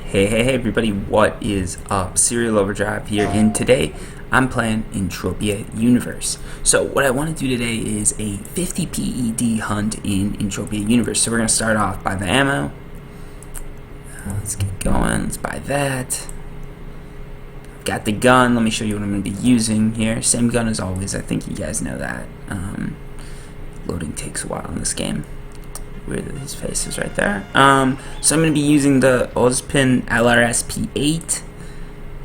Hey everybody, what is up? Serial Overdrive here, and today I'm playing Entropia Universe. So what I want to do today is a 50 PED hunt in Entropia Universe. So we're going to start off by the ammo. Let's get going, let's buy that. I've got the gun, let me show you what I'm going to be using here. Same gun as always, I think you guys know that. Loading takes a while in this game. Where his face is right there. So I'm going to be using the Ozpin LRS P8.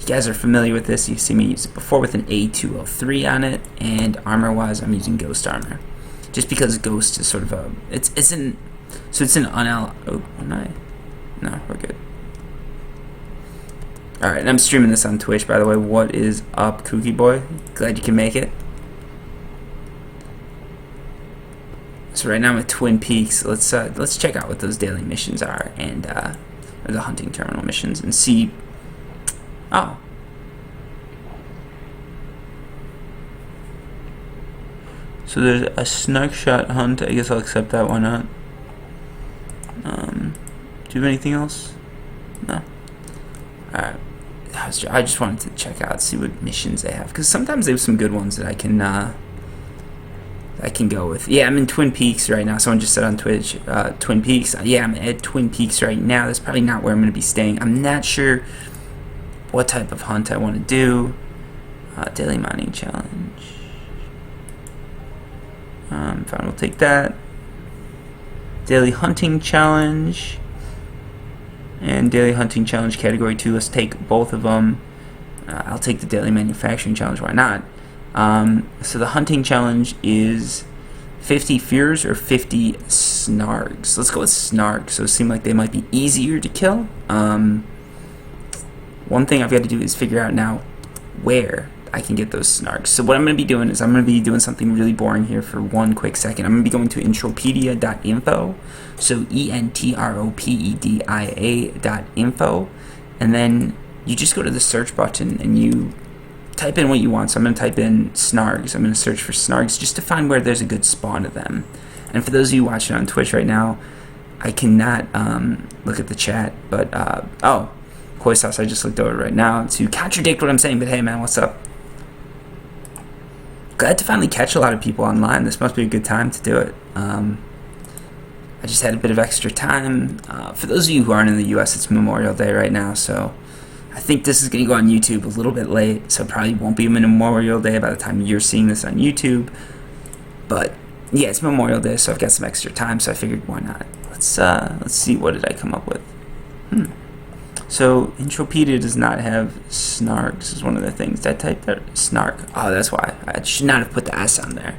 You guys are familiar with this. You've seen me use it before with an A203 on it. And armor-wise, I'm using Ghost armor, just because Ghost is sort of a it's an unal. Oh, am I? No, we're good. All right, and I'm streaming this on Twitch, by the way. What is up, Kooky Boy? Glad you can make it. So right now I'm at Twin Peaks. Let's check out what those daily missions are and or the hunting terminal missions and see. Oh, so there's a Snarg shot hunt. I guess I'll accept that. Why not? Do you have anything else? No. All right. I just wanted to check out, see what missions they have, because sometimes they have some good ones that I can go with. Yeah, I'm in Twin Peaks right now. Someone just said on Twitch, Twin Peaks. Yeah, I'm at Twin Peaks right now. That's probably not where I'm going to be staying. I'm not sure what type of hunt I want to do. Daily mining challenge. Fine, we'll take that. Daily hunting challenge. And daily hunting challenge category 2. Let's take both of them. I'll take the daily manufacturing challenge. Why not? So the hunting challenge is 50 fears or 50 snargs. Let's go with snargs. So it seemed like they might be easier to kill. One thing I've got to do is figure out now where I can get those snargs. So what I'm going to be doing is I'm going to be doing something really boring here for one quick second. I'm going to be going to entropedia.info. So entropedia.info, and then you just go to the search button and you type in what you want. So I'm going to type in snargs. I'm going to search for snargs just to find where there's a good spawn of them. And for those of you watching on Twitch right now, I cannot look at the chat, but oh, Koi Sauce, I just looked over right now to contradict what I'm saying, but hey man, what's up? Glad to finally catch a lot of people online. This must be a good time to do it. I just had a bit of extra time. For those of you who aren't in the US, it's Memorial Day right now, so I think this is going to go on YouTube a little bit late, so probably won't be Memorial Day by the time you're seeing this on YouTube. But yeah, it's Memorial Day, so I've got some extra time, so I figured why not. Let's see, what did I come up with? So Entropedia does not have snargs. Is one of the things. Did I type that? Snarg. Oh, that's why. I should not have put the S on there.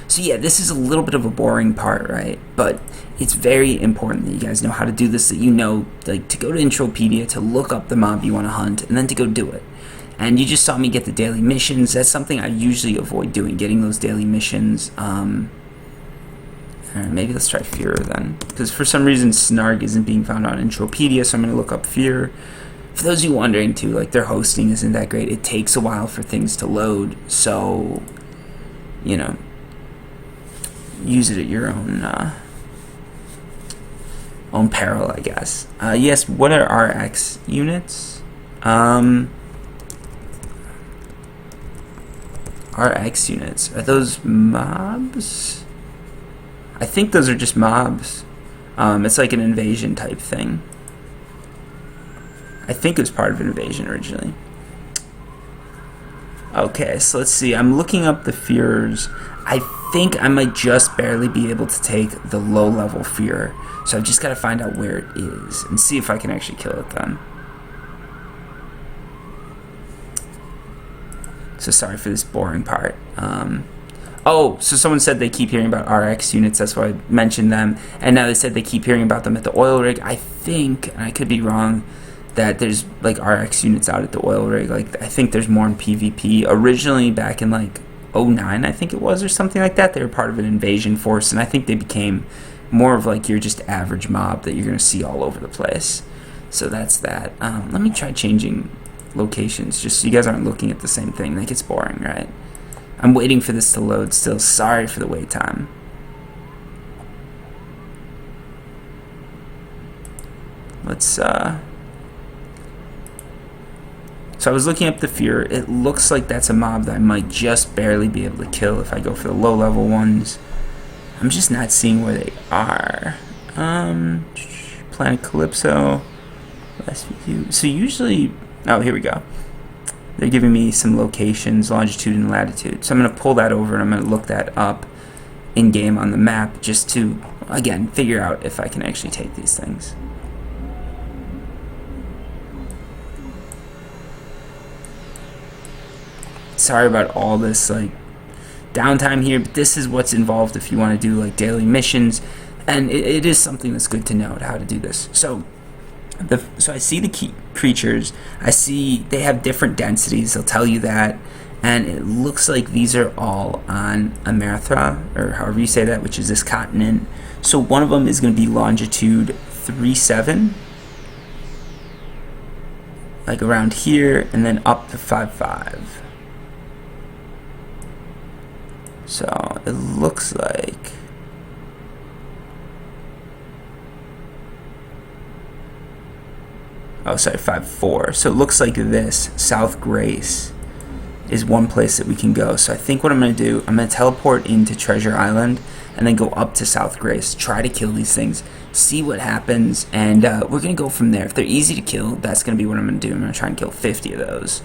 So yeah, this is a little bit of a boring part, right? But it's very important that you guys know how to do this, that you know, like, to go to Entropedia, to look up the mob you want to hunt, and then to go do it. And you just saw me get the daily missions. That's something I usually avoid doing, getting those daily missions. Maybe let's try Fear then, because for some reason Snarg isn't being found on Entropedia, so I'm going to look up Fear. For those of you wondering too, like, their hosting isn't that great. It takes a while for things to load, so, you know, use it at your own peril, I guess. Yes, what are RX units? RX units, are those mobs? I think those are just mobs. It's like an invasion type thing. I think it was part of an invasion originally. Okay, so let's see. I'm looking up the fears. I think I might just barely be able to take the low-level fear. So I've just got to find out where it is and see if I can actually kill it then. So sorry for this boring part. Oh, so someone said they keep hearing about RX units. That's why I mentioned them. And now they said they keep hearing about them at the oil rig. I think, and I could be wrong, that there's like RX units out at the oil rig. Like, I think there's more in PvP. Originally, back in like 09, I think it was, or something like that, they were part of an invasion force, and I think they became more of like your just average mob that you're going to see all over the place. So that's that. Let me try changing locations just so you guys aren't looking at the same thing. Like, it's boring, right? I'm waiting for this to load still. Sorry for the wait time. Let's So I was looking up the fear. It looks like that's a mob that I might just barely be able to kill if I go for the low level ones. I'm just not seeing where they are. Planet Calypso. So usually, oh, here we go. They're giving me some locations, longitude and latitude. So I'm going to pull that over and I'm going to look that up in game on the map just to, again, figure out if I can actually take these things. Sorry about all this like downtime here, but this is what's involved if you want to do like daily missions, and it is something that's good to know how to do this. So I see the key creatures. I see they have different densities. They'll tell you that, and it looks like these are all on Amerithra, or however you say that, which is this continent. So one of them is going to be longitude 37, like around here, and then up to 55. So it looks like oh, sorry, 5-4. So it looks like this South Grace is one place that we can go. So I think what I'm going to do, I'm going to teleport into Treasure Island and then go up to South Grace, try to kill these things, see what happens, and we're going to go from there. If they're easy to kill, that's going to be what I'm going to do. I'm going to try and kill 50 of those.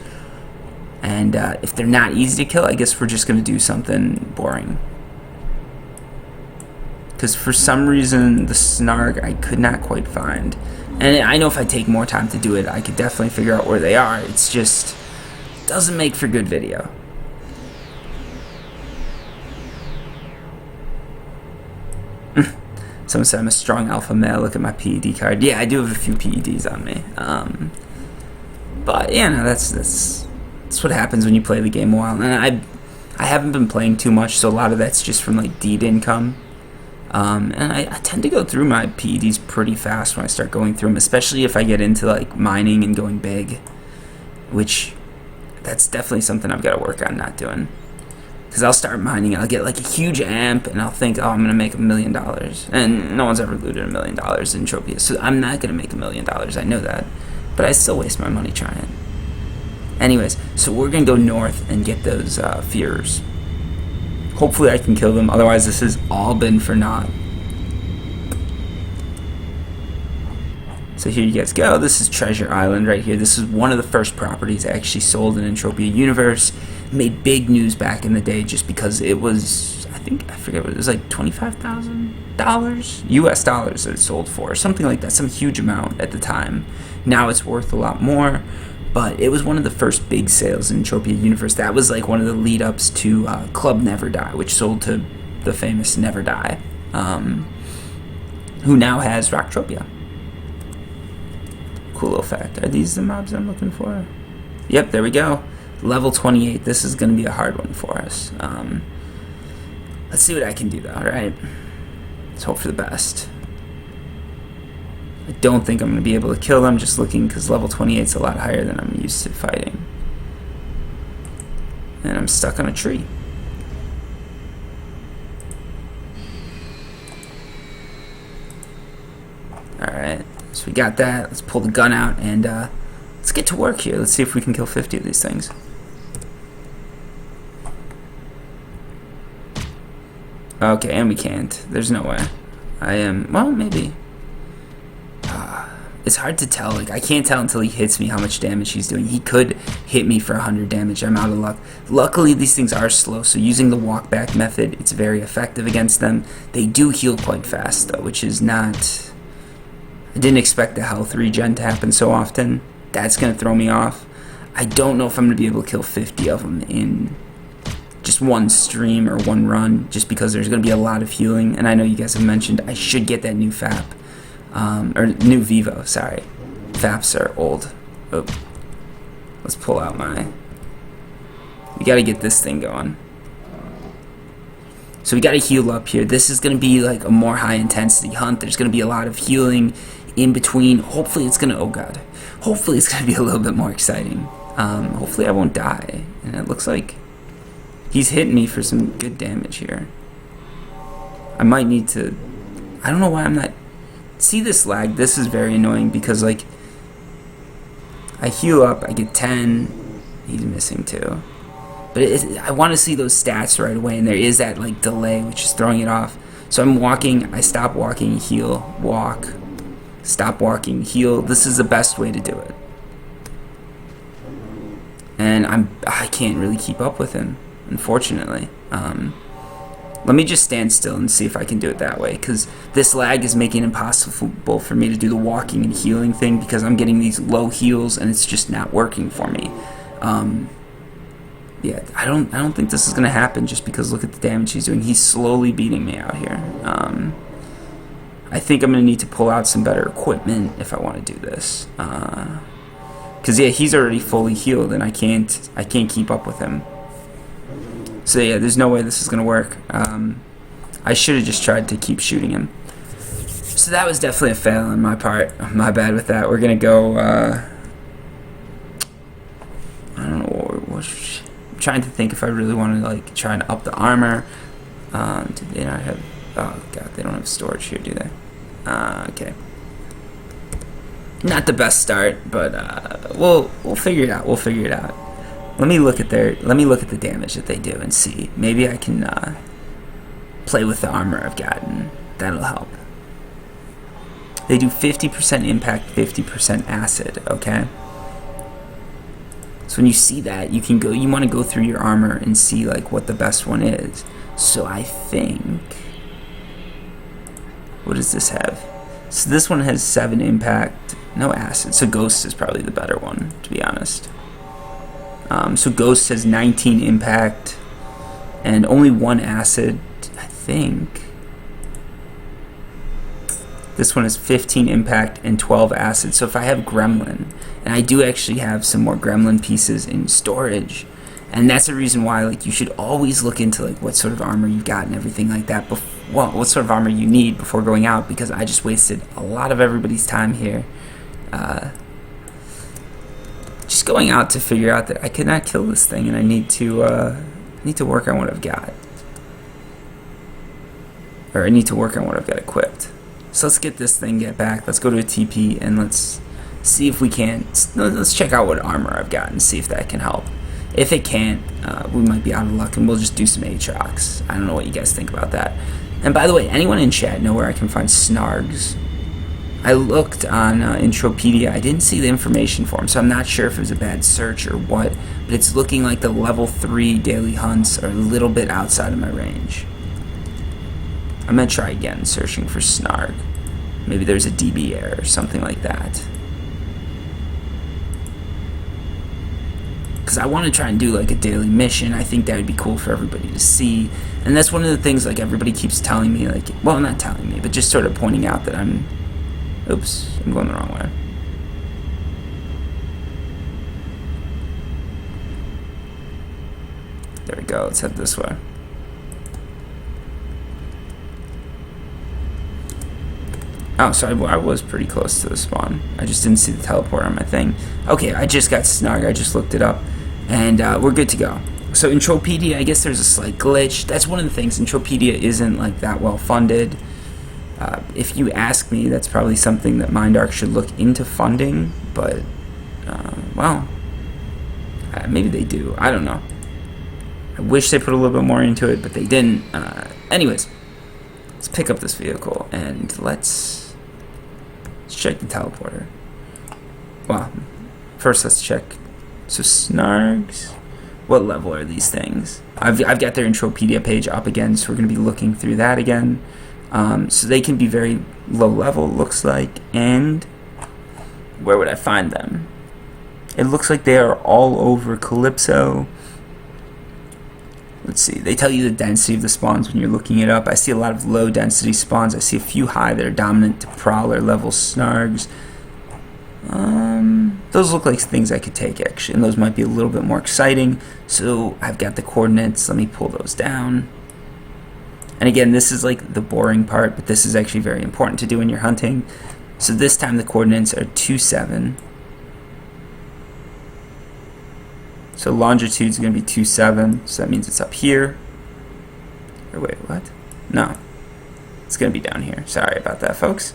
And if they're not easy to kill, I guess we're just going to do something boring. Because for some reason, the Snarg I could not quite find. And I know if I take more time to do it, I could definitely figure out where they are. It's just doesn't make for good video. Someone said I'm a strong alpha male. Look at my PED card. Yeah, I do have a few PEDs on me. But yeah, no, that's what happens when you play the game a while. And I haven't been playing too much, so a lot of that's just from like deed income. And I tend to go through my PEDs pretty fast when I start going through them, especially if I get into like mining and going big, which that's definitely something I've got to work on not doing. Because I'll start mining, I'll get like a huge amp, and I'll think, oh, I'm going to make $1 million. And no one's ever looted $1 million in Entropia, so I'm not going to make $1 million. I know that. But I still waste my money trying. Anyways, so we're going to go north and get those fears. Hopefully I can kill them, otherwise this has all been for naught. So here you guys go. This is Treasure Island right here. This is one of the first properties I actually sold in Entropia Universe. Made big news back in the day just because it was, I forget what it was, like $25,000 US dollars that it sold for, something like that, some huge amount at the time. Now it's worth a lot more, but it was one of the first big sales in Entropia Universe. That was like one of the lead ups to Club Never Die, which sold to the famous Never Die, who now has Rocktropia. Cool little fact. Are these the mobs I'm looking for? Yep, there we go. Level 28. This is going to be a hard one for us. Let's see what I can do, though, right? Let's hope for the best. I don't think I'm going to be able to kill them, just looking, because level 28 is a lot higher than I'm used to fighting. And I'm stuck on a tree. Alright, so we got that. Let's pull the gun out, and let's get to work here. Let's see if we can kill 50 of these things. Okay, and we can't. There's no way. Well, maybe. It's hard to tell. Like, I can't tell until he hits me how much damage he's doing. He could hit me for 100 damage. I'm out of luck. Luckily, these things are slow, so using the walk back method, it's very effective against them. They do heal quite fast, though, which is not... I didn't expect the health regen to happen so often. That's going to throw me off. I don't know if I'm going to be able to kill 50 of them in just one stream or one run, just because there's going to be a lot of healing. And I know you guys have mentioned I should get that new FAP. Or new Vivo, sorry. FAPs are old. Oh. Let's pull out my... We gotta get this thing going. So we gotta heal up here. This is gonna be like a more high intensity hunt. There's gonna be a lot of healing in between. Hopefully it's gonna... Oh god. Hopefully it's gonna be a little bit more exciting. Hopefully I won't die. And it looks like he's hitting me for some good damage here. I might need to... I don't know why I'm not... See this lag? This is very annoying because, like, I heal up, I get 10. He's missing 2. But I want to see those stats right away, and there is that like delay, which is throwing it off. So I'm walking, I stop walking, heal, walk, stop walking, heal. This is the best way to do it. And I can't really keep up with him, unfortunately. Let me just stand still and see if I can do it that way, because this lag is making it impossible for me to do the walking and healing thing, because I'm getting these low heals and it's just not working for me. Yeah, I don't think this is gonna happen, just because look at the damage he's doing. He's slowly beating me out here. I think I'm gonna need to pull out some better equipment if I want to do this. Cause yeah, he's already fully healed and I can't keep up with him. So yeah, there's no way this is gonna work. I should have just tried to keep shooting him. So that was definitely a fail on my part. My bad with that. We're gonna go. I don't know. I'm trying to think if I really want to like try and up the armor. Do they not have? Oh god, they don't have storage here, do they? Okay. Not the best start, but we'll figure it out. We'll figure it out. Let me look at the damage that they do and see. Maybe I can play with the armor I've gotten. That'll help. They do 50% impact, 50% acid. Okay. So when you see that, you want to go through your armor and see like what the best one is. So I think, what does this have? So this one has 7 impact, no acid. So Ghost is probably the better one, to be honest. So Ghost has 19 impact and only 1 acid, I think. This one has 15 impact and 12 acid. So if I have Gremlin, and I do actually have some more Gremlin pieces in storage, and that's the reason why like you should always look into like what sort of armor you've got and everything like that. Well, what sort of armor you need before going out, because I just wasted a lot of everybody's time here. Just going out to figure out that I could not kill this thing, and I need to work on what I've got, or I need to work on what I've got equipped. So let's get this thing back. Let's go to a TP and let's see if we can. Let's check out what armor I've got and see if that can help. If it can't, we might be out of luck and we'll just do some Aatrox. I don't know what you guys think about that. And by the way, anyone in chat know where I can find Snargs? I looked on Entropia. I didn't see the information for him, so I'm not sure if it was a bad search or what, but it's looking like the level 3 daily hunts are a little bit outside of my range. I'm going to try again searching for Snarg. Maybe there's a DB error or something like that. Because I want to try and do like a daily mission. I think that would be cool for everybody to see. And that's one of the things like everybody keeps telling me, like, well, not telling me, but just sort of pointing out that I'm going the wrong way. There we go, let's head this way. Oh, so I was pretty close to the spawn. I just didn't see the teleport on my thing. Okay, I just got Snarg, I just looked it up. And we're good to go. So Entropia, I guess there's a slight glitch. That's one of the things. Entropia isn't like that well funded. If you ask me, that's probably something that MindArc should look into funding, but, well, maybe they do. I don't know. I wish they put a little bit more into it, but they didn't. Anyways, let's pick up this vehicle, and let's check the teleporter. Well, first let's check. So Snargs, what level are these things? I've got their Entropia page up again, so we're going to be looking through that again. So they can be very low level, looks like, and where would I find them? It looks like they are all over Calypso. Let's see, they tell you the density of the spawns when you're looking it up. I see a lot of low density spawns. I see a few high that are dominant to Prowler level Snargs. Those look like things I could take actually, and those might be a little bit more exciting. So I've got the coordinates, let me pull those down. And again, this is like the boring part, but this is actually very important to do when you're hunting. So this time the coordinates are 27. So longitude is going to be 27, so that means it's up here. Or wait, what? No, it's going to be down here. Sorry about that, folks.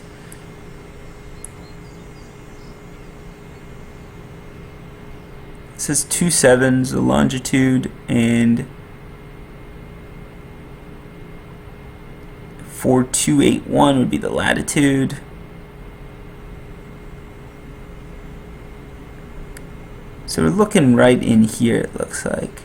It says 27's the longitude and 4281 would be the latitude. So we're looking right in here, it looks like.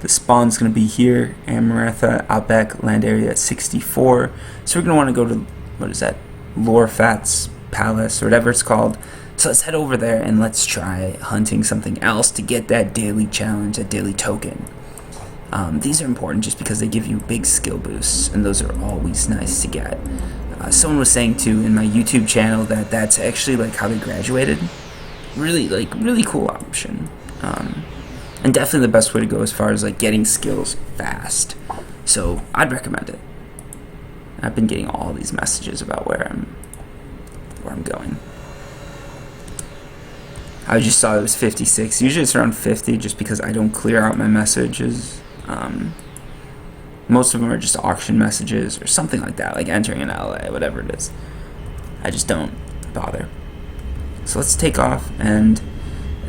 The spawn's going to be here, Amaretha, Outback, land area at 64. So we're going to want to go to, what is that, Lorfat's Palace, or whatever it's called. So let's head over there and let's try hunting something else to get that daily challenge, that daily token. These are important just because they give you big skill boosts, and those are always nice to get. Someone was saying too in my YouTube channel that that's actually like how they graduated. Really cool option. And definitely the best way to go as far as like getting skills fast. So I'd recommend it. I've been getting all these messages about where I'm going. I just saw it was 56. Usually it's around 50 just because I don't clear out my messages. Most of them are just auction messages or something like that, like entering an LA, whatever it is. I just don't bother. So let's take off, and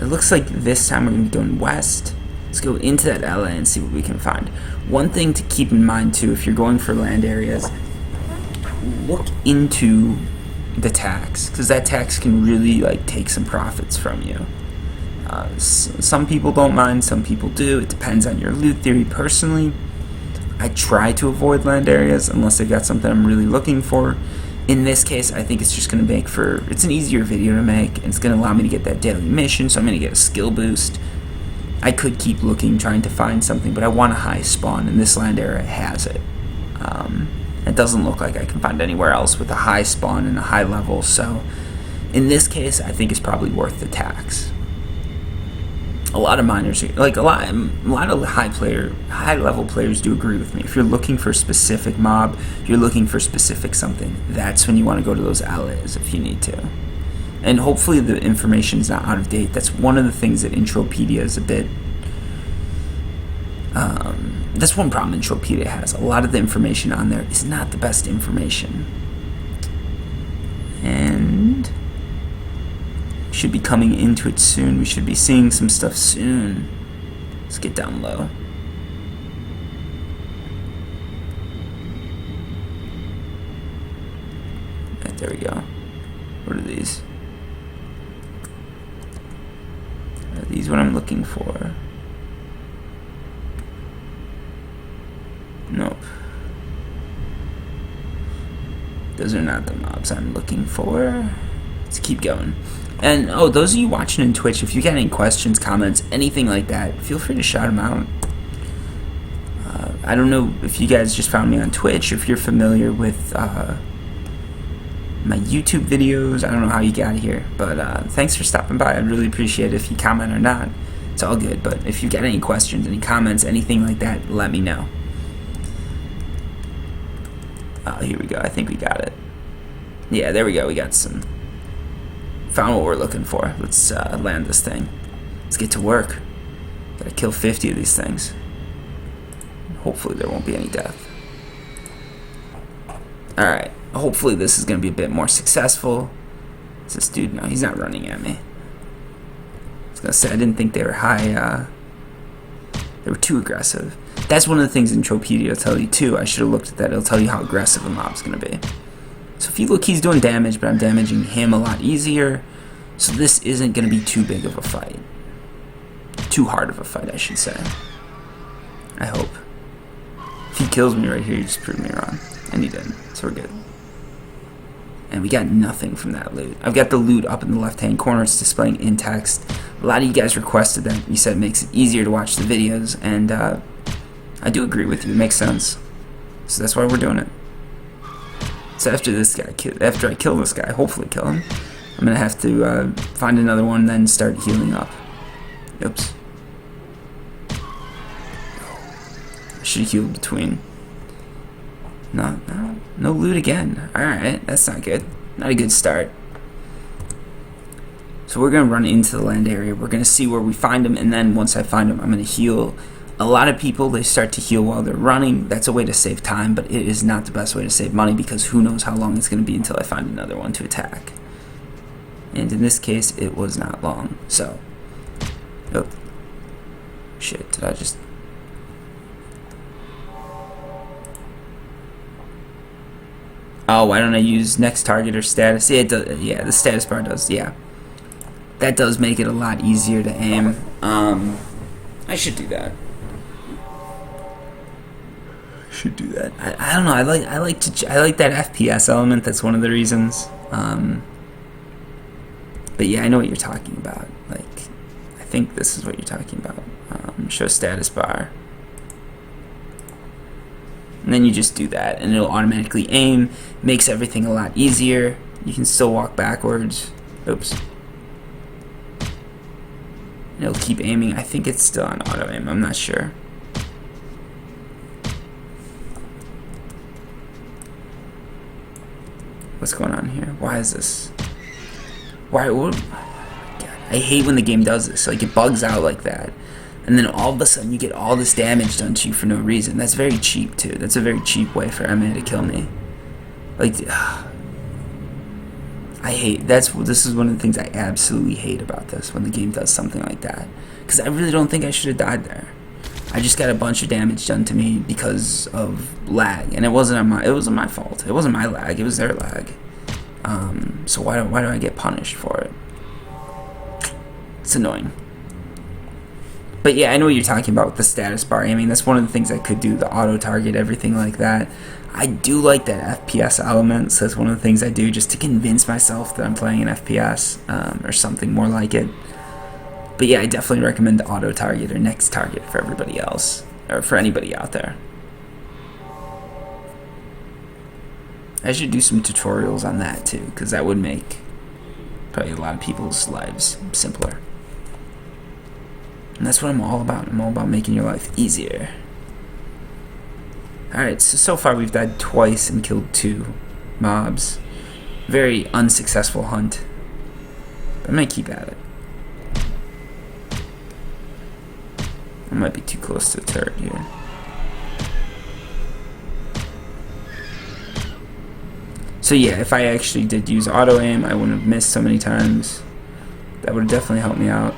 it looks like this time we're going to be going west. Let's go into that LA and see what we can find. One thing to keep in mind too, if you're going for land areas, look into the tax, because that tax can really like take some profits from you. Some people don't mind, some people do. It depends on your loot theory. Personally, I try to avoid land areas unless they've got something I'm really looking for. In this case, I think it's just going to make for, it's an easier video to make, and it's going to allow me to get that daily mission, so I'm going to get a skill boost. I could keep looking, trying to find something, but I want a high spawn, and this land area has it. It doesn't look like I can find anywhere else with a high spawn and a high level, so in this case, I think it's probably worth the tax. A lot of miners, like a lot of high level players do agree with me. If you're looking for a specific mob, you're looking for specific something, that's when you want to go to those LAs if you need to. And hopefully the information is not out of date. That's one of the things that Entropia is a bit. That's one problem Entropia has. A lot of the information on there is not the best information. And should be coming into it soon. We should be seeing some stuff soon. Let's get down low. Right, there we go. What are these? Are these what I'm looking for? Nope. Those are not the mobs I'm looking for. Let's keep going. And, oh, those of you watching on Twitch, if you got any questions, comments, anything like that, feel free to shout them out. I don't know if you guys just found me on Twitch, or if you're familiar with my YouTube videos. I don't know how you got here, but thanks for stopping by. I'd really appreciate it if you comment or not. It's all good, but if you got any questions, any comments, anything like that, let me know. Oh, here we go. I think we got it. Yeah, there we go. We got some. Found what we're looking for. Let's land this thing. Let's get to work. Gotta kill 50 of these things. Hopefully there won't be any death. Alright. Hopefully this is gonna be a bit more successful. Is this dude? No, he's not running at me. I was gonna say, I didn't think they were high. They were too aggressive. That's one of the things Entropia will tell you too. I should have looked at that. It'll tell you how aggressive a mob's gonna be. So if you look, he's doing damage, but I'm damaging him a lot easier. So this isn't going to be too big of a fight. Too hard of a fight, I should say. I hope. If he kills me right here, he just proved me wrong. And he didn't, so we're good. And we got nothing from that loot. I've got the loot up in the left-hand corner. It's displaying in text. A lot of you guys requested that. You said it makes it easier to watch the videos, and I do agree with you. It makes sense. So that's why we're doing it. So after I kill this guy, hopefully kill him, I'm gonna have to find another one, and then start healing up. Oops. I should have healed between. No loot again. Alright, that's not good. Not a good start. So we're gonna run into the land area. We're gonna see where we find him, and then once I find him, I'm gonna heal. A lot of people, they start to heal while they're running. That's a way to save time, but it is not the best way to save money, because who knows how long it's going to be until I find another one to attack. And in this case, it was not long. So, Shit, did I just... Oh, why don't I use next target or status? Yeah, it does, yeah, the status bar does, yeah. That does make it a lot easier to aim. I should do that. I don't know. I like that FPS element. That's one of the reasons. But yeah, I know what you're talking about. Like, I think this is what you're talking about. Show status bar, and then you just do that, and it'll automatically aim. Makes everything a lot easier. You can still walk backwards. Oops. And it'll keep aiming. I think it's still on auto aim. I'm not sure. What's going on here? Why is this? Why? What? God, I hate when the game does this. Like, it bugs out like that, and then all of a sudden you get all this damage done to you for no reason. That's very cheap too. That's a very cheap way for MA to kill me. Like, I hate. This is one of the things I absolutely hate about this, when the game does something like that, because I really don't think I should have died there. I just got a bunch of damage done to me because of lag, and it wasn't my fault. It wasn't my lag. It was their lag. So why do I get punished for it? It's annoying. But yeah, I know what you're talking about with the status bar aiming. That's one of the things I could do, the auto target, everything like that. I do like that FPS element, so that's one of the things I do just to convince myself that I'm playing an FPS or something more like it. But yeah, I definitely recommend the auto target or next target for everybody else, or for anybody out there. I should do some tutorials on that too, because that would make probably a lot of people's lives simpler. And that's what I'm all about. I'm all about making your life easier. Alright, so far we've died twice and killed 2 mobs. Very unsuccessful hunt. But I'm going to keep at it. I might be too close to the turret here. So yeah, if I actually did use auto aim, I wouldn't have missed so many times. That would have definitely helped me out.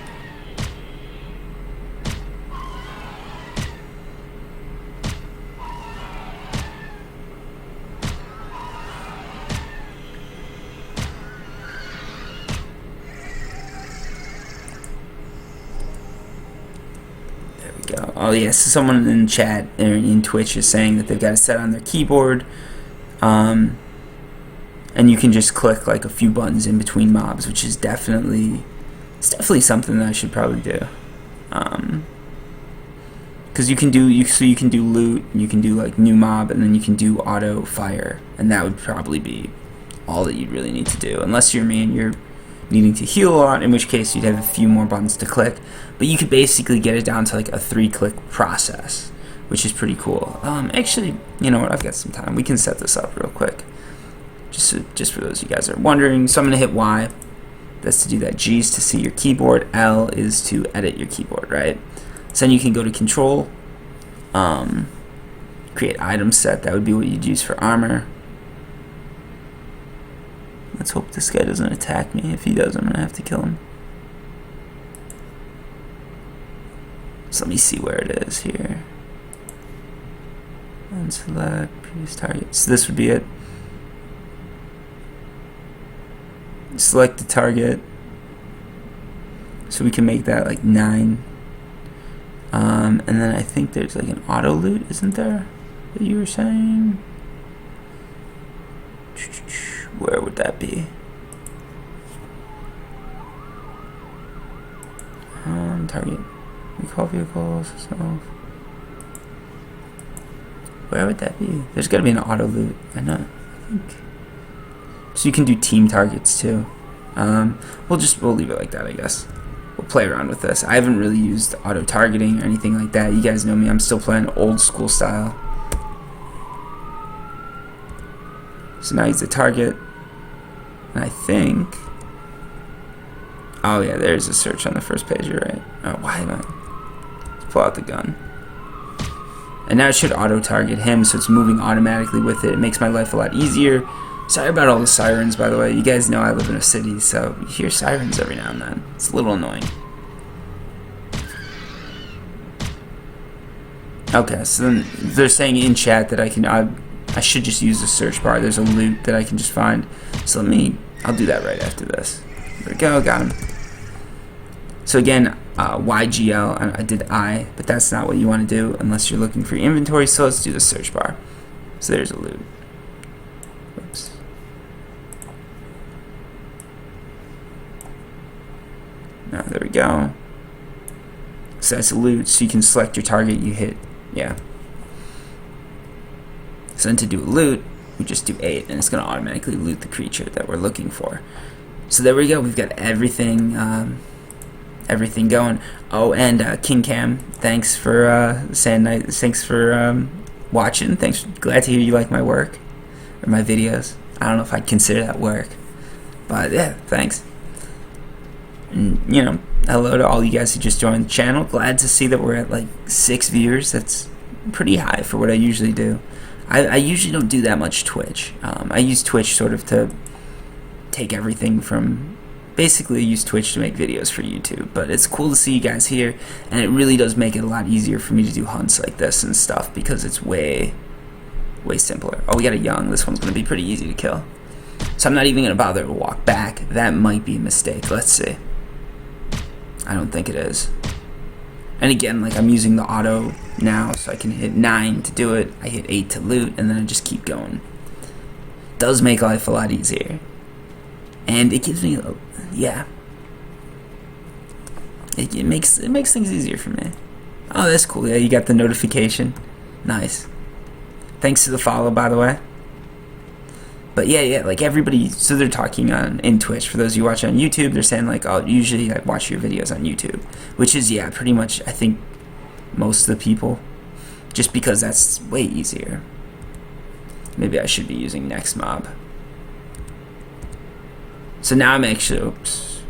Oh yeah, so someone in chat or in Twitch is saying that they've got it set on their keyboard, and you can just click like a few buttons in between mobs, which is definitely something that I should probably do. Because you can do loot, you can do like new mob, and then you can do auto fire, and that would probably be all that you'd really need to do, unless you're needing to heal a lot, in which case you'd have a few more buttons to click. But you could basically get it down to like a 3-click process, which is pretty cool. Actually, you know what? I've got some time. We can set this up real quick, just for those of you guys that are wondering. So I'm gonna hit Y. That's to do that. G is to see your keyboard. L is to edit your keyboard, right? So then you can go to Control, create item set. That would be what you'd use for armor. Let's hope this guy doesn't attack me. If he does, I'm gonna have to kill him. So let me see where it is here. And select previous target. So this would be it. Select the target. So we can make that like 9. And then I think there's like an auto loot, isn't there? That you were saying? Where would that be? Target. Recall vehicles. So where would that be? There's got to be an auto loot. I know. I think. So you can do team targets too. We'll leave it like that, I guess. We'll play around with this. I haven't really used auto targeting or anything like that. You guys know me. I'm still playing old school style. So now he's the target. And I think... Oh yeah, there's a search on the first page, you're right. Oh, why am I... Let's pull out the gun. And now it should auto-target him, so it's moving automatically with it. It makes my life a lot easier. Sorry about all the sirens, by the way. You guys know I live in a city, so you hear sirens every now and then. It's a little annoying. Okay, so then they're saying in chat that I should just use the search bar. There's a loot that I can just find. So I'll do that right after this. There we go, got him. So again, YGL, I did I, but that's not what you want to do unless you're looking for your inventory. So let's do the search bar. So there's a loot. Oops. Now there we go. So that's a loot. So you can select your target. You hit, yeah. So then to do a loot, we just do 8, and it's going to automatically loot the creature that we're looking for. So there we go. We've got everything going. Oh, and King Cam, thanks for saying thanks for watching. Thanks. Glad to hear you like my work or my videos. I don't know if I'd consider that work, but yeah, thanks. And hello to all you guys who just joined the channel. Glad to see that we're at like 6 viewers. That's pretty high for what I usually do. I usually don't do that much Twitch. I use Twitch sort of to take everything from, basically use Twitch to make videos for YouTube. But it's cool to see you guys here, and it really does make it a lot easier for me to do hunts like this and stuff because it's way simpler. Oh, we got a young. This one's going to be pretty easy to kill. So I'm not even going to bother to walk back. That might be a mistake. Let's see. I don't think it is. And again, like I'm using the auto now, so I can hit 9 to do it. I hit 8 to loot, and then I just keep going. Does make life a lot easier, and it gives me, yeah. It makes things easier for me. Oh, that's cool. Yeah, you got the notification. Nice. Thanks to the follow, by the way. But yeah, like everybody, so they're talking in Twitch. For those of you watching on YouTube, they're saying like, oh, usually I watch your videos on YouTube, which is, yeah, pretty much, I think, most of the people, just because that's way easier. Maybe I should be using Next Mob. So now I'm actually, oops,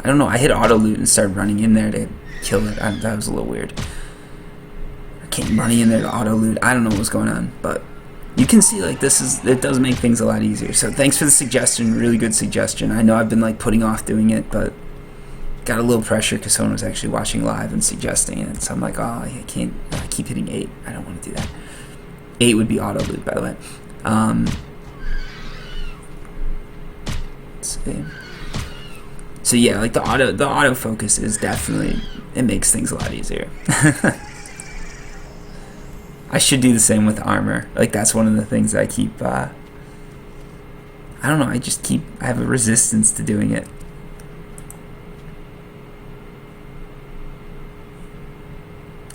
I don't know, I hit auto loot and started running in there to kill it. That was a little weird. I came running in there to auto loot. I don't know what's going on, but you can see like it does make things a lot easier. So thanks for the suggestion, really good suggestion. I know I've been like putting off doing it, but got a little pressure because someone was actually watching live and suggesting it. So I'm like, oh, I can't, I keep hitting 8. I don't want to do that. 8 would be auto loot, by the way. Let's see. So yeah, like the auto focus is definitely, it makes things a lot easier. I should do the same with armor. Like that's one of the things I keep, I don't know, I have a resistance to doing it.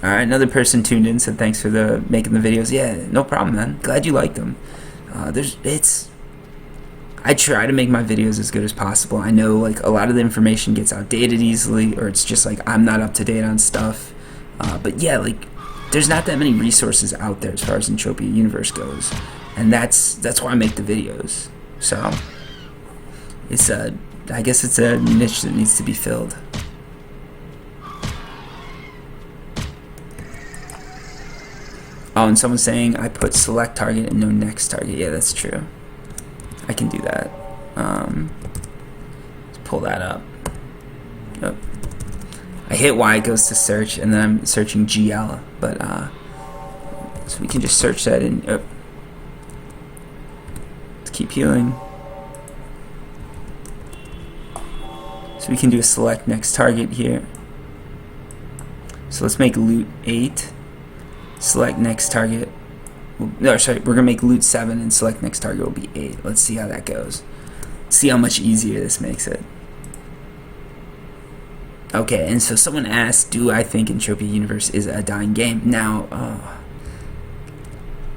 Alright, another person tuned in, said thanks for making the videos. Yeah, no problem, man. Glad you liked them. I try to make my videos as good as possible. I know like a lot of the information gets outdated easily, or it's just like I'm not up to date on stuff. But yeah, like there's not that many resources out there as far as Entropia universe goes, and that's why I make the videos. So it's I guess it's a niche that needs to be filled. Oh, and someone's saying I put select target and no next target. Yeah, that's true. I can do that. Let's pull that up. Oh. I hit Y, it goes to search, and then I'm searching GL. But so we can just search that in. Oh. Let's keep healing. So we can do a select next target here. So let's make loot 8. Select next target. No, sorry, we're gonna make loot 7 and select next target will be 8. Let's see how that goes. See how much easier this makes it. Okay, and so someone asked, do I think Entropia Universe is a dying game? Now,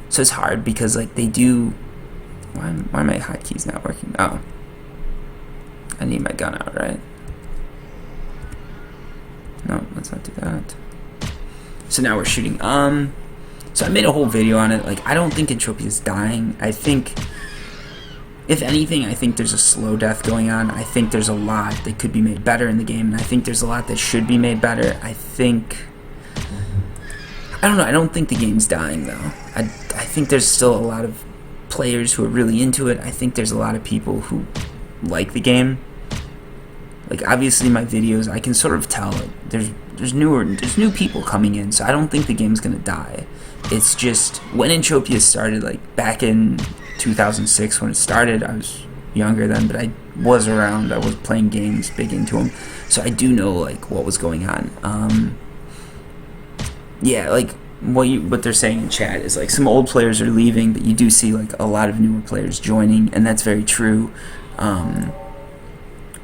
so it's hard because like they do. Why are my hotkeys not working? Oh, I need my gun out, right? No, let's not do that. So now we're shooting. So I made a whole video on it. Like, I don't think Entropia is dying. I think, if anything, I think there's a slow death going on. I think there's a lot that could be made better in the game, and I think there's a lot that should be made better. I don't know. I don't think the game's dying though. I think there's still a lot of players who are really into it. I think there's a lot of people who like the game. Like, obviously my videos, I can sort of tell, like, there's new people coming in, so I don't think the game's gonna die. It's just, when Entropia started, like, back in 2006 when it started, I was younger then, but I was around, I was playing games, big into them, so I do know, like, what was going on. Yeah, like, what they're saying in chat is, like, some old players are leaving, but you do see, like, a lot of newer players joining, and that's very true.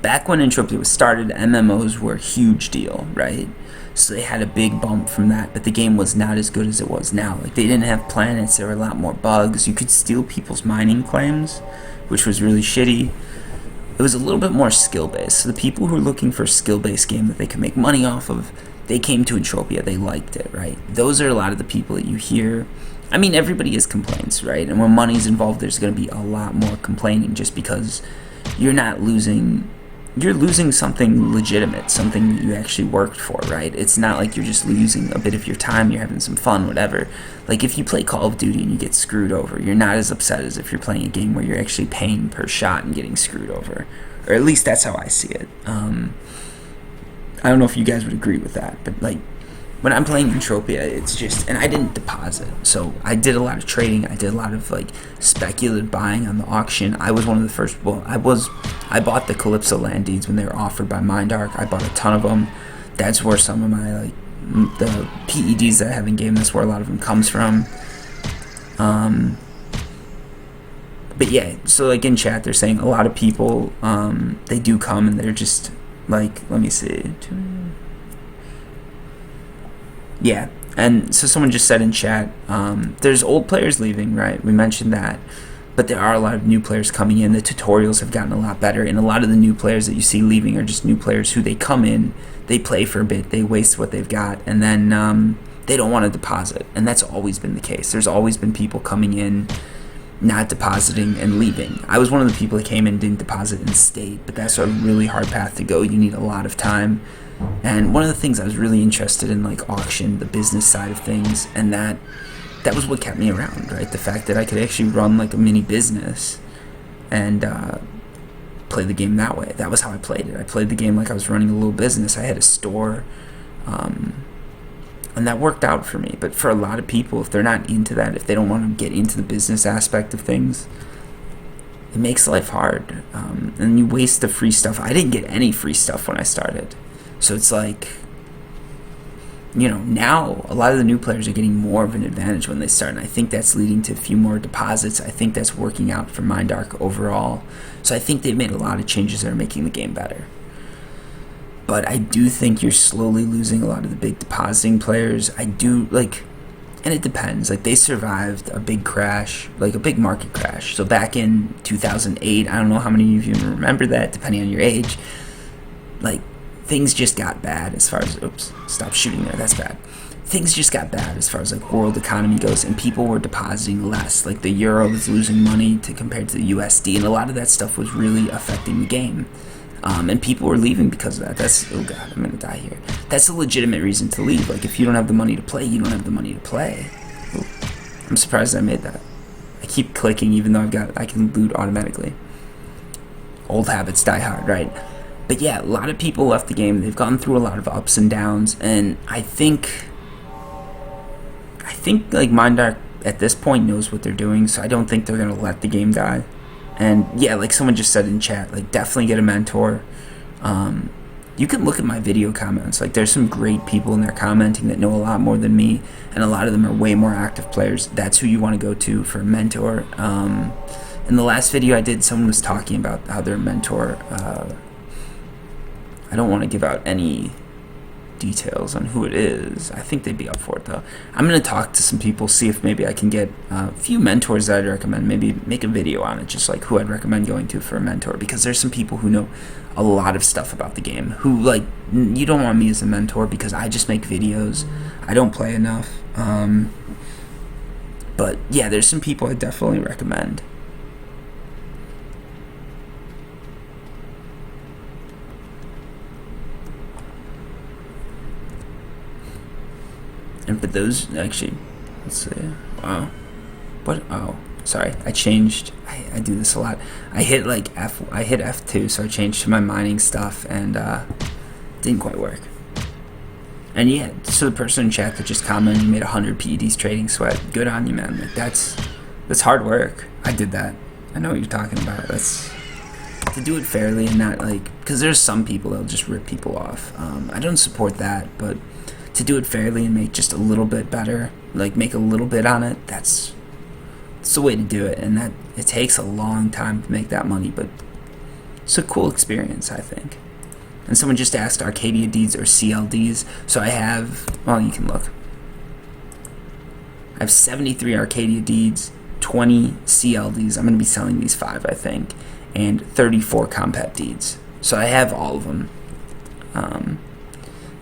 Back when Entropia was started, MMOs were a huge deal, right? So they had a big bump from that, but the game was not as good as it was now. Like, they didn't have planets, there were a lot more bugs, you could steal people's mining claims, which was really shitty. It was a little bit more skill-based, so the people who were looking for a skill-based game that they could make money off of, they came to Entropia, they liked it, right? Those are a lot of the people that you hear. I mean, everybody has complaints, right? And when money's involved, there's going to be a lot more complaining, just because you're losing something legitimate, something that you actually worked for, right? It's not like you're just losing a bit of your time, you're having some fun, whatever. Like, if you play Call of Duty and you get screwed over, you're not as upset as if you're playing a game where you're actually paying per shot and getting screwed over. Or at least that's how I see it. I don't know if you guys would agree with that, but, like, when I'm playing Entropia, it's just, and I didn't deposit, so I did a lot of trading, I did a lot of, like, speculative buying on the auction. I was one of the first, I bought the Calypso land deeds when they were offered by Mindark. I bought a ton of them. That's where some of my, like, the PEDs that I have in game, that's where a lot of them comes from. But yeah, so, like, in chat, they're saying a lot of people, they do come and they're just, like, let me see. Yeah, and so someone just said in chat, there's old players leaving, right? We mentioned that. But there are a lot of new players coming in. The tutorials have gotten a lot better, and a lot of the new players that you see leaving are just new players who they come in, they play for a bit, they waste what they've got, and then they don't want to deposit. And that's always been the case. There's always been people coming in, not depositing, and leaving. I was one of the people that came in, didn't deposit, and stayed, but that's a really hard path to go. You need a lot of time. And one of the things I was really interested in, like, auction, the business side of things, and that was what kept me around, right? The fact that I could actually run, like, a mini business and play the game that way. That was how I played it. I played the game like I was running a little business. I had a store, and that worked out for me. But for a lot of people, if they're not into that, if they don't want to get into the business aspect of things, it makes life hard. And you waste the free stuff. I didn't get any free stuff when I started. So it's like, you know, now a lot of the new players are getting more of an advantage when they start, and I think that's leading to a few more deposits. I think that's working out for Mindark overall. So I think they've made a lot of changes that are making the game better. But I do think you're slowly losing a lot of the big depositing players. I do, like, and it depends. Like, they survived a big crash, like a big market crash. So back in 2008, I don't know how many of you remember that, depending on your age, like, things just got bad as far as, oops, stop shooting there, that's bad. Things just got bad as far as, like, world economy goes, and people were depositing less. Like, the euro was losing money compared to the USD, and a lot of that stuff was really affecting the game. And people were leaving because of that. That's, oh god, I'm gonna die here. That's a legitimate reason to leave. Like, if you don't have the money to play, you don't have the money to play. Ooh, I'm surprised I made that. I keep clicking even though I can loot automatically. Old habits die hard, right? But yeah, a lot of people left the game. They've gone through a lot of ups and downs, and I think like Mindark at this point knows what they're doing, so I don't think they're gonna let the game die. And yeah, like someone just said in chat, like, definitely get a mentor. You can look at my video comments. Like, there's some great people in there commenting that know a lot more than me, and a lot of them are way more active players. That's who you want to go to for a mentor. In the last video I did, someone was talking about how their mentor, I don't want to give out any details on who it is. I think they'd be up for it, though. I'm going to talk to some people, see if maybe I can get a few mentors that I'd recommend, maybe make a video on it, just like who I'd recommend going to for a mentor, because there's some people who know a lot of stuff about the game, who, like, you don't want me as a mentor because I just make videos. I don't play enough. But yeah, there's some people I definitely recommend. And for those, actually, let's see. Wow. What? Oh, Sorry, I changed. I do this a lot. I hit like I hit F2, so I changed to my mining stuff, and didn't quite work. And yeah, so the person in chat that just commented, you made 100 PEDs trading sweat. Good on you, man. Like that's hard work. I did that. I know what you're talking about. That's to do it fairly and not like, because there's some people that'll just rip people off. I don't support that, but to do it fairly and make just a little bit better, like make a little bit on it, that's the way to do it. And that it takes a long time to make that money, but it's a cool experience, I think. And someone just asked Arcadia deeds or CLDs. So I have, well, you can look. I have 73 Arcadia deeds, 20 CLDs. I'm going to be selling these 5, I think, and 34 Compat deeds. So I have all of them.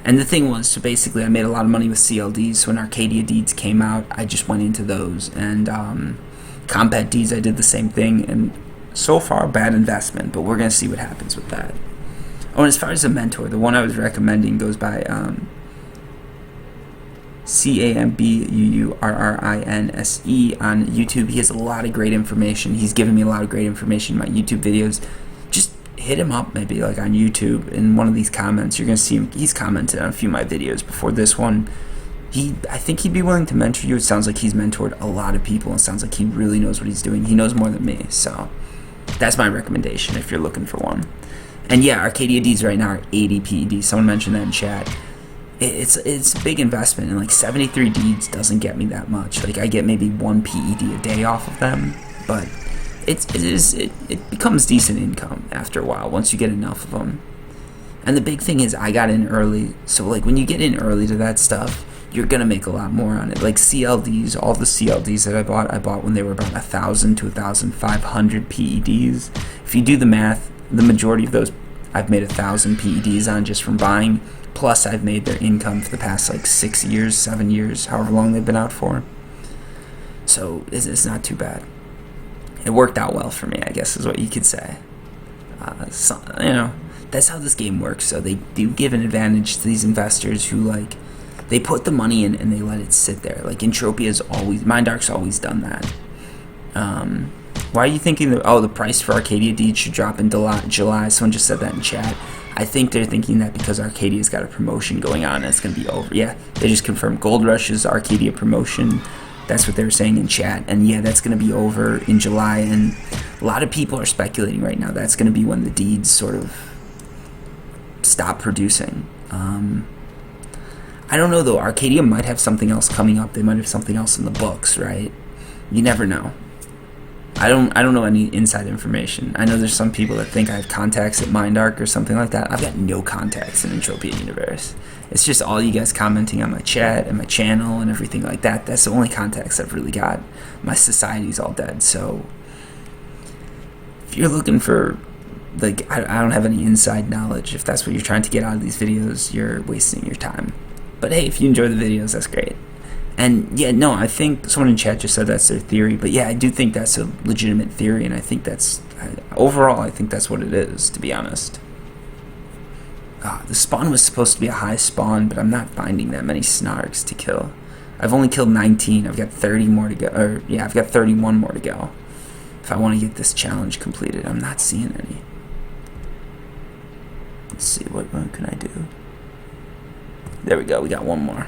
And the thing was, so basically I made a lot of money with CLDs. So when Arcadia deeds came out, I just went into those. And Compat deeds, I did the same thing. And so far, bad investment, but we're going to see what happens with that. Oh, and as far as a mentor, the one I was recommending goes by CAMBUURRINSE on YouTube. He has a lot of great information. He's given me a lot of great information in my YouTube videos. Just hit him up maybe like on YouTube in one of these comments. You're going to see him. He's commented on a few of my videos before this one. I think he'd be willing to mentor you. It sounds like he's mentored a lot of people. It sounds like he really knows what he's doing. He knows more than me. So that's my recommendation if you're looking for one. And yeah, Arcadia deeds right now are 80 PED. Someone mentioned that in chat. It's a big investment, and like 73 deeds doesn't get me that much. Like I get maybe 1 PED a day off of them, but it becomes decent income after a while once you get enough of them. And the big thing is I got in early, so like when you get in early to that stuff, you're gonna make a lot more on it. Like CLDs, all the CLDs that I bought when they were about 1,000 to 1,500 PEDs. If you do the math, the majority of those I've made 1,000 PEDs on just from buying, plus I've made their income for the past like 6 years, 7 years, however long they've been out for. So it's not too bad. It worked out well for me, I guess is what you could say. So, you know, that's how this game works. So they do give an advantage to these investors who like, they put the money in and they let it sit there. Like Entropia's always, Mindark's always done that. Why are you thinking that, the price for Arcadia deeds should drop in July? Someone just said that in chat. I think they're thinking that because Arcadia's got a promotion going on and it's going to be over. Yeah, they just confirmed Gold Rush's Arcadia promotion. That's what they were saying in chat. And yeah, that's going to be over in July. And a lot of people are speculating right now that's going to be when the deeds sort of stop producing. I don't know though. Arcadia might have something else coming up. They might have something else in the books, right? You never know. I don't know any inside information. I know there's some people that think I have contacts at Mindark or something like that. I've got no contacts in Entropia Universe. It's just all you guys commenting on my chat and my channel and everything like that. That's the only contacts I've really got. My society's all dead. So if you're looking for, like, I don't have any inside knowledge. If that's what you're trying to get out of these videos, you're wasting your time. But hey, if you enjoy the videos, that's great. And yeah, no, I think someone in chat just said that's their theory, but yeah, I do think that's a legitimate theory, and I think that's, overall, I think that's what it is, to be honest. The spawn was supposed to be a high spawn, but I'm not finding that many Snargs to kill. I've only killed 19, I've got 30 more to go, or yeah, I've got 31 more to go. If I want to get this challenge completed, I'm not seeing any. Let's see, what can I do? There we go, we got one more.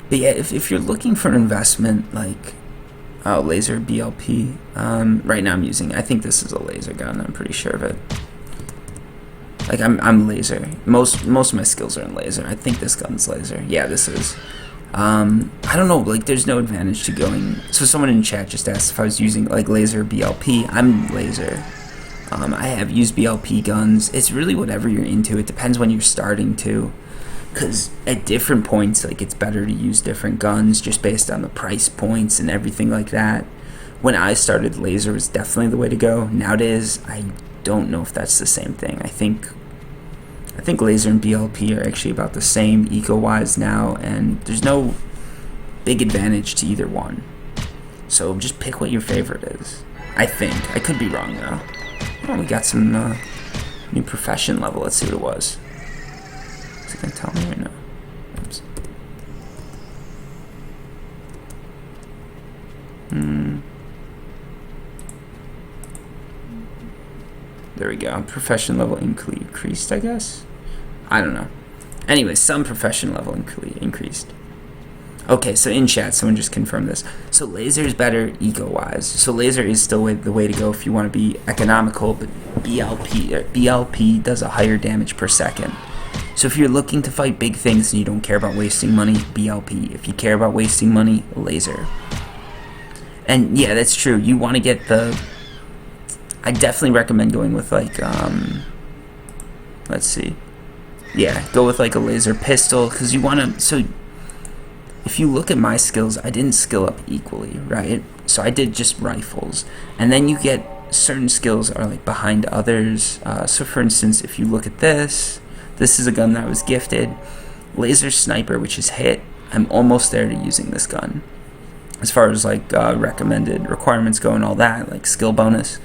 But yeah, if you're looking for an investment, like, laser BLP, right now I'm using, I think this is a laser gun, I'm pretty sure of it. Like, I'm laser. Most of my skills are in laser. I think this gun's laser. Yeah, this is. I don't know, like, there's no advantage to going, so someone in chat just asked if I was using, like, laser BLP. I'm laser. I have used BLP guns. It's really whatever you're into. It depends when you're starting to. Because at different points, like, it's better to use different guns just based on the price points and everything like that. When I started, laser was definitely the way to go. Nowadays, I don't know if that's the same thing. I think laser and BLP are actually about the same eco-wise now, and there's no big advantage to either one. So just pick what your favorite is. I think. I could be wrong, though. Oh, we got some new profession level. Let's see what it was. Is it going to tell me right now? Oops. There we go. Profession level increased, I guess. I don't know. Anyway, some profession level increased. Okay, so in chat, someone just confirmed this. So laser is better eco-wise. So laser is still the way to go if you want to be economical, but BLP does a higher damage per second. So if you're looking to fight big things and you don't care about wasting money, BLP. If you care about wasting money, laser. And yeah, that's true. You want to get I definitely recommend going with like, let's see. Yeah, go with like a laser pistol, because you want to, so if you look at my skills, I didn't skill up equally, right? So I did just rifles. And then you get certain skills are like behind others. So for instance, if you look at this is a gun that was gifted. Laser sniper, which is hit. I'm almost there to using this gun. As far as like recommended requirements go and all that, like skill bonus.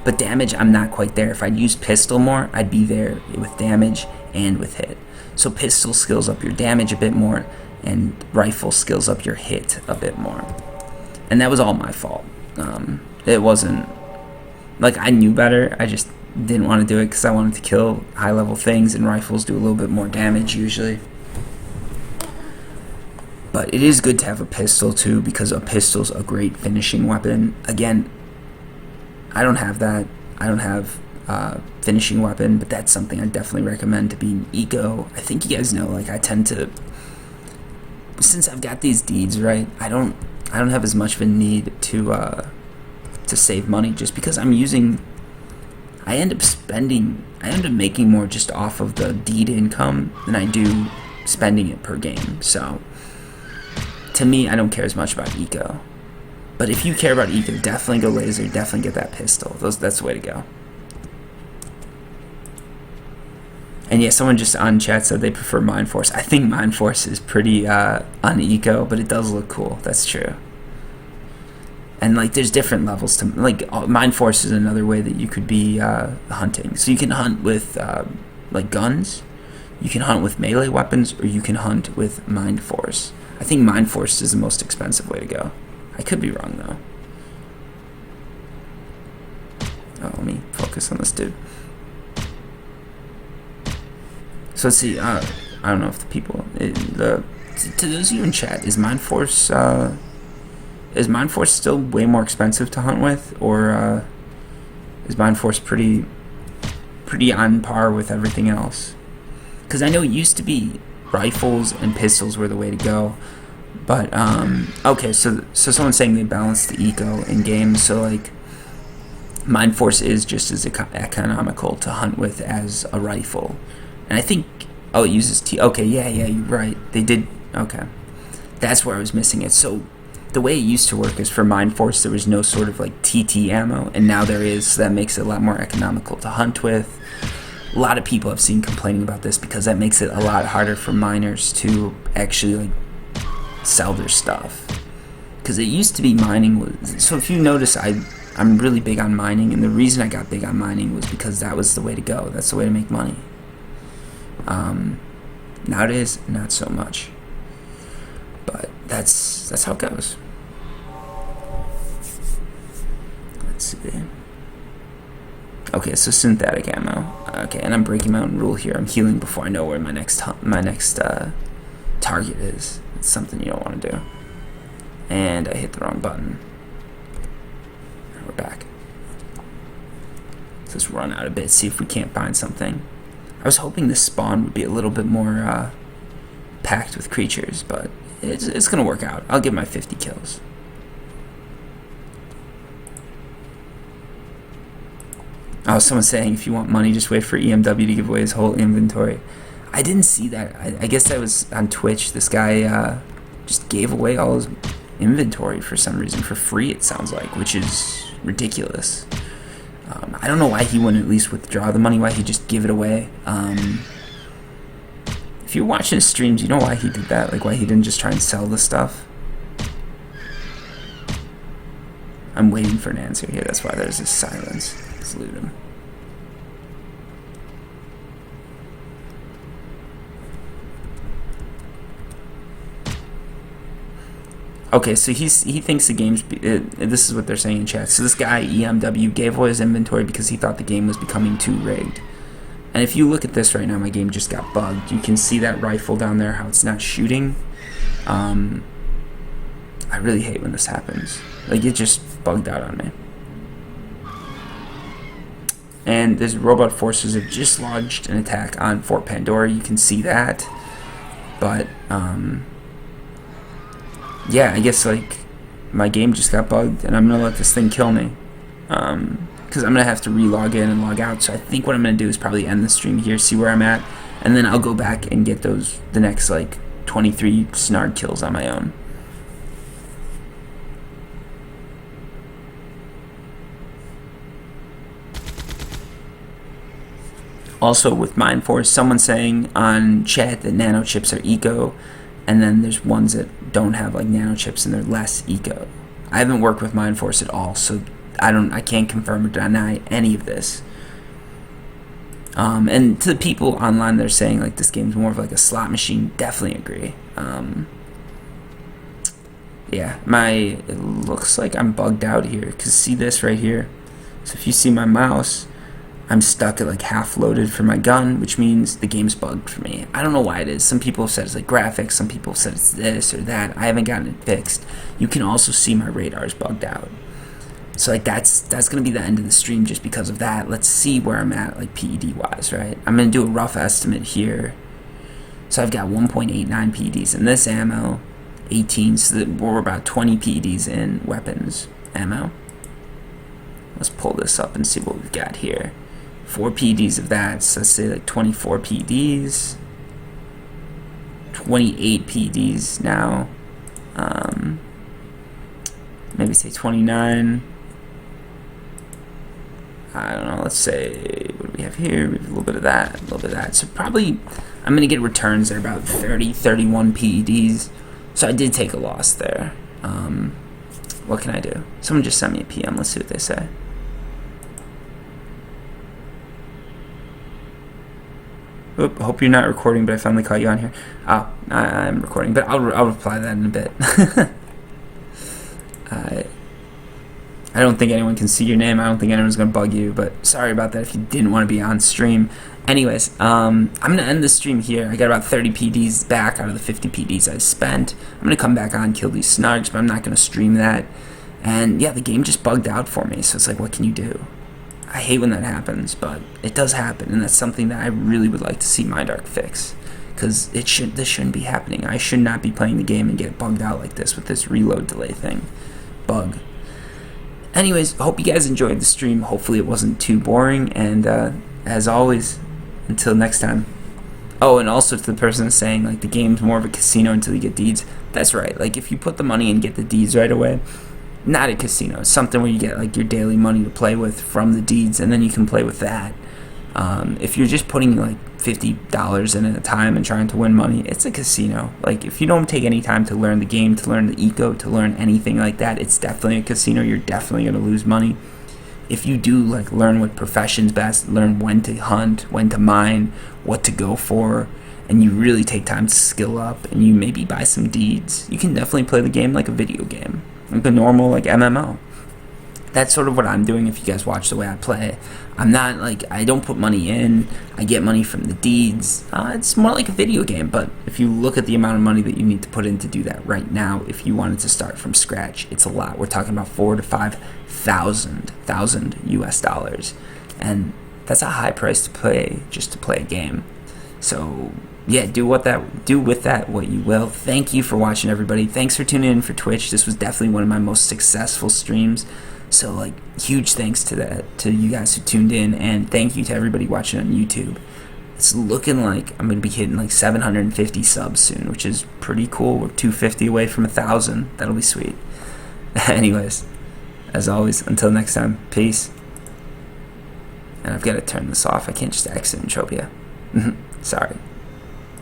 But damage, I'm not quite there. If I'd use pistol more, I'd be there with damage and with hit. So pistol skills up your damage a bit more, and rifle skills up your hit a bit more. And that was all my fault. It wasn't like I knew better. I just didn't want to do it because I wanted to kill high level things, and rifles do a little bit more damage usually. But it is good to have a pistol too, because a pistol's a great finishing weapon. Again, I don't have that. I don't have finishing weapon, but that's something I definitely recommend to be an eco. I think you guys know, like I tend to, since I've got these deeds, right, I don't have as much of a need to save money, just because I end up making more just off of the deed income than I do spending it per game. So to me, I don't care as much about eco. But if you care about eco, definitely go laser, definitely get that pistol. That's the way to go. And yeah, someone just on chat said they prefer Mind Force. I think Mind Force is pretty un-eco, but it does look cool. That's true. And like, there's different levels to, like, Mind Force is another way that you could be hunting. So you can hunt with like guns, you can hunt with melee weapons, or you can hunt with Mind Force. I think Mind Force is the most expensive way to go. I could be wrong though. Oh, let me focus on this dude. So let's see. I don't know if the people, to those of you in chat, is Mind Force still way more expensive to hunt with, or is Mind Force pretty on par with everything else? Because I know it used to be rifles and pistols were the way to go, but okay, so someone's saying they balance the eco in games, so like Mind Force is just as economical to hunt with as a rifle. And I think, oh, it uses okay, yeah, you're right, they did, okay, that's where I was missing it. So the way it used to work is for Mind Force there was no sort of like TT ammo, and now there is, so that makes it a lot more economical to hunt with. A lot of people I've seen complaining about this, because that makes it a lot harder for miners to actually like sell their stuff. Because it used to be mining was, so if you notice, I'm really big on mining, and the reason I got big on mining was because that was the way to go. That's the way to make money. Nowadays, not so much. But that's how it goes. Let's see. Okay, so synthetic ammo. Okay, and I'm breaking my own rule here. I'm healing before I know where my next target is. It's something you don't want to do. And I hit the wrong button. And we're back. So let's run out a bit, see if we can't find something. I was hoping this spawn would be a little bit more packed with creatures, but it's gonna work out. I'll get my 50 kills. Oh, someone's saying if you want money, just wait for EMW to give away his whole inventory. I didn't see that. I guess that was on Twitch. This guy just gave away all his inventory for some reason, for free it sounds like, which is ridiculous. I don't know why he wouldn't at least withdraw the money, why he'd just give it away. If you're watching his streams, you know why he did that, like why he didn't just try and sell the stuff. I'm waiting for an answer here, that's why there's this silence. Let's loot him. Okay, so he thinks the game's... this is what they're saying in chat. So this guy, EMW, gave away his inventory because he thought the game was becoming too rigged. And if you look at this right now, my game just got bugged. You can see that rifle down there, how it's not shooting. I really hate when this happens. Like, it just bugged out on me. And these robot forces have just launched an attack on Fort Pandora. You can see that. But, yeah, I guess, like, my game just got bugged, and I'm going to let this thing kill me. Because I'm going to have to re-log in and log out. So I think what I'm going to do is probably end the stream here, see where I'm at, and then I'll go back and get the next, like, 23 Snarg kills on my own. Also, with Mindforce, someone saying on chat that nanochips are eco, and then there's ones that don't have like nanochips and they're less eco. I haven't worked with Mindforce at all, so I can't confirm or deny any of this. And to the people online, they're saying like this game's more of like a slot machine. Definitely agree. Yeah, it looks like I'm bugged out here. Cause see this right here. So if you see my mouse, I'm stuck at like half loaded for my gun, which means the game's bugged for me. I don't know why it is. Some people have said it's like graphics, some people have said it's this or that. I haven't gotten it fixed. You can also see my radar's bugged out. So like that's gonna be the end of the stream just because of that. Let's see where I'm at like PED wise, right? I'm gonna do a rough estimate here. So I've got 1.89 PEDs in this ammo, 18, so that we're about 20 PEDs in weapons ammo. Let's pull this up and see what we've got here. 4 PEDs of that, so let's say like 24 PEDs, 28 PEDs now, maybe say 29, I don't know, let's say, what do we have here? We have a little bit of that, a little bit of that, so probably, I'm going to get returns that are about 30, 31 PEDs, so I did take a loss there. What can I do? Someone just sent me a PM, let's see what they say. Oop, hope you're not recording, but I finally caught you on here. Oh, I'm recording, but I'll reply to that in a bit. I don't think anyone can see your name. I don't think anyone's going to bug you, but sorry about that if you didn't want to be on stream. Anyways, I'm going to end the stream here. I got about 30 PDs back out of the 50 PDs I spent. I'm going to come back on, kill these Snargs, but I'm not going to stream that. And yeah, the game just bugged out for me, so it's like, what can you do? I hate when that happens, but it does happen, and that's something that I really would like to see Mindark fix, because this shouldn't be happening. I should not be playing the game and get bugged out like this with this reload delay thing. Bug. Anyways, hope you guys enjoyed the stream. Hopefully it wasn't too boring, and as always, until next time. Oh, and also to the person saying like the game's more of a casino until you get deeds. That's right. Like if you put the money and get the deeds right away, not a casino. It's something where you get like your daily money to play with from the deeds, and then you can play with that. If you're just putting like $50 in at a time and trying to win money, it's a casino. Like if you don't take any time to learn the game, to learn the eco, to learn anything like that, it's definitely a casino. You're definitely going to lose money. If you do like learn what profession's best, learn when to hunt, when to mine, what to go for, and you really take time to skill up, and you maybe buy some deeds, you can definitely play the game like a video game. Like a normal like MMO. That's sort of what I'm doing. If you guys watch the way I play, I'm not like, I don't put money in, I get money from the deeds. It's more like a video game, but if you look at the amount of money that you need to put in to do that right now, if you wanted to start from scratch, it's a lot. We're talking about $4,000 to $5,000 US dollars, and that's a high price to pay just to play a game. So yeah, do with that what you will. Thank you for watching, everybody. Thanks for tuning in for Twitch. This was definitely one of my most successful streams. So like huge thanks to you guys who tuned in, and thank you to everybody watching on YouTube. It's looking like I'm gonna be hitting like 750 subs soon, which is pretty cool. We're 250 away from 1,000. That'll be sweet. Anyways, as always, until next time, peace. And I've got to turn this off. I can't just exit Entropia. Sorry.